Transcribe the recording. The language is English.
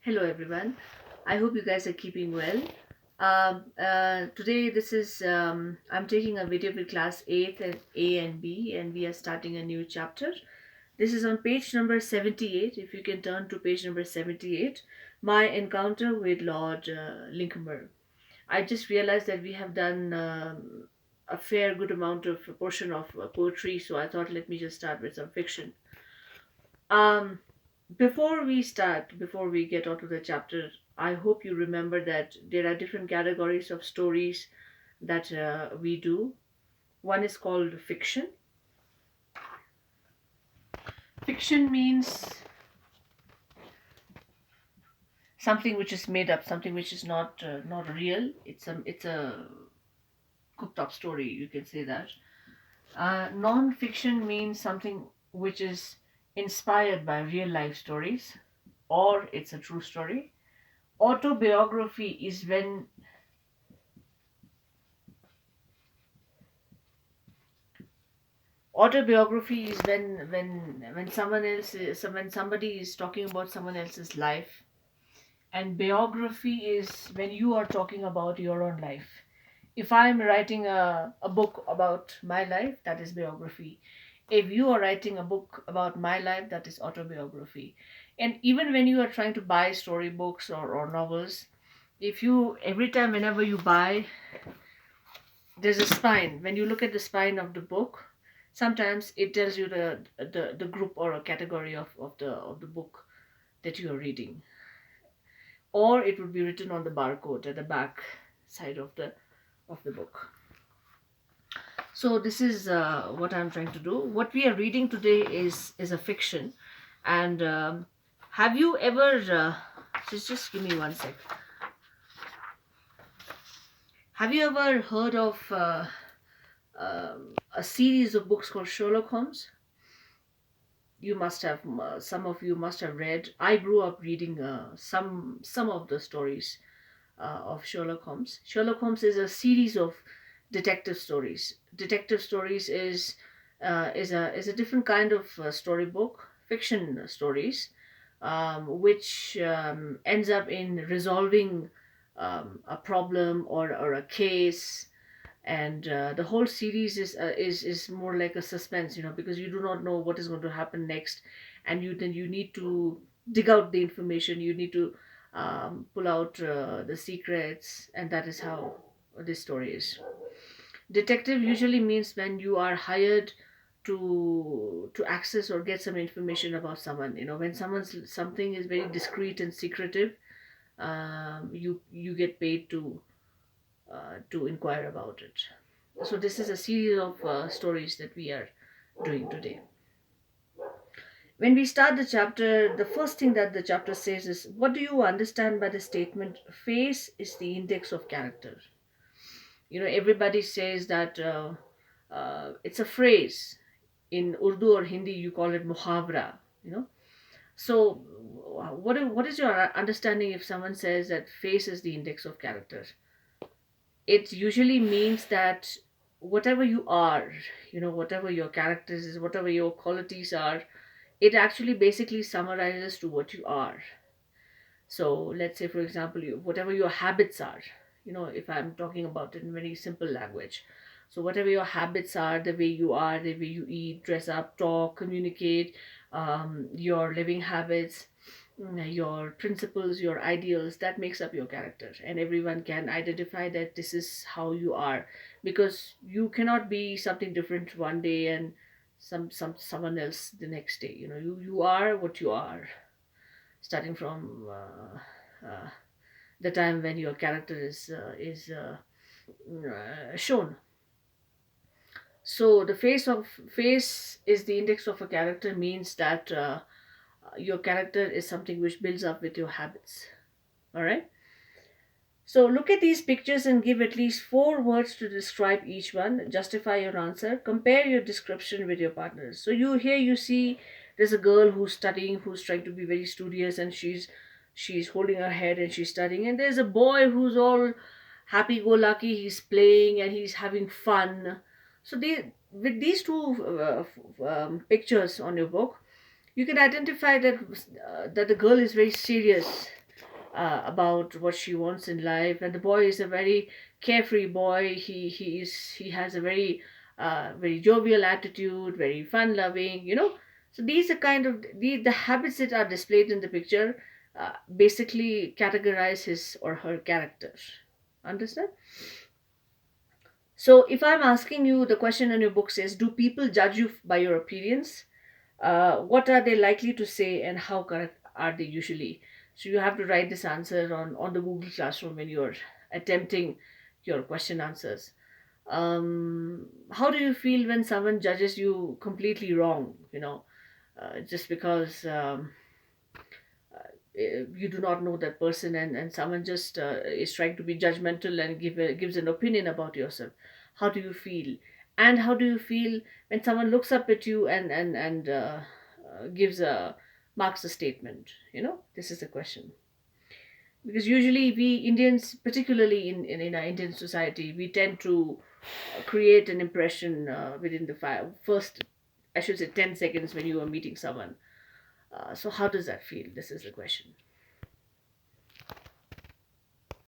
Hello everyone. I hope you guys are keeping well. Today this is I'm taking a video with class 8th and A and B, and we are starting a new chapter. This is on page number 78. If you can turn to page number 78, my encounter with Lord Linchmere. I just realized that we have done a fair good amount of portion of poetry, so I thought let me just start with some fiction. Um, before we get onto the chapter, I hope you remember that there are different categories of stories that we do. One is called fiction. Fiction means something which is made up, something which is not real. It's a cooked up story. You can say that. Non-fiction means something which is inspired by real life stories, or it's a true story. Autobiography is when autobiography is when when somebody is talking about someone else's life, and biography is when you are talking about your own life. If I'm writing a book about my life, that is biography. If you are writing a book about my life, that is autobiography. And even when you are trying to buy storybooks or novels, if you every time whenever you buy, there's a spine. When you look at the spine of the book, sometimes it tells you the group or a category of the book that you are reading, or it would be written on the barcode at the back side of the book. So this is what I'm trying to do. What we are reading today is a fiction. And have you ever just give me one sec. Have you ever heard of a series of books called Sherlock Holmes? You must have, some of you must have read. I grew up reading some of the stories of Sherlock Holmes. Sherlock Holmes is a series of detective stories. Detective stories is a different kind of storybook, fiction stories, which ends up in resolving a problem or a case. And the whole series is more like a suspense, because you do not know what is going to happen next, and you need to dig out the information. You need to pull out the secrets, and that is how this story is. Detective usually means when you are hired to access or get some information about someone. When something is very discreet and secretive, you get paid to inquire about it. So this is a series of stories that we are doing today. When we start the chapter, the first thing that the chapter says is, what do you understand by the statement, face is the index of character? Everybody says that it's a phrase. In Urdu or Hindi, you call it muhavra. So, what is your understanding if someone says that face is the index of character? It usually means that whatever you are, whatever your characters is, whatever your qualities are, it actually basically summarizes to what you are. So let's say, for example, whatever your habits are, if I'm talking about it in very simple language. So whatever your habits are, the way you are, the way you eat, dress up, talk, communicate, your living habits, your principles, your ideals, that makes up your character, and everyone can identify that this is how you are, because you cannot be something different one day and someone else the next day. You are what you are, starting from the time when your character is shown. So the face is the index of a character, means that your character is something which builds up with your habits. All right. So look at these pictures and give at least 4 words to describe each one. Justify your answer. Compare your description with your partner's. So you see there's a girl who's studying, who's trying to be very studious, and she's holding her head and she's studying. And there's a boy who's all happy-go-lucky. He's playing and he's having fun. So with these two pictures on your book, you can identify that the girl is very serious, about what she wants in life, and the boy is a very carefree boy. He has a very jovial attitude, very fun loving, so these are kind of the habits that are displayed in the picture, basically categorize his or her character. Understand? So if I'm asking you, the question in your book says, do people judge you by your appearance? What are they likely to say, and how correct are they usually? So you have to write this answer on the Google Classroom when you're attempting your question answers. How do you feel when someone judges you completely wrong? Just because you do not know that person, and someone just is trying to be judgmental and gives an opinion about yourself. How do you feel? And how do you feel when someone looks up at you and gives a marks a statement? This is the question. Because usually we Indians, particularly in our Indian society, we tend to create an impression within the first, I should say, 10 seconds when you are meeting someone. So how does that feel? This is the question.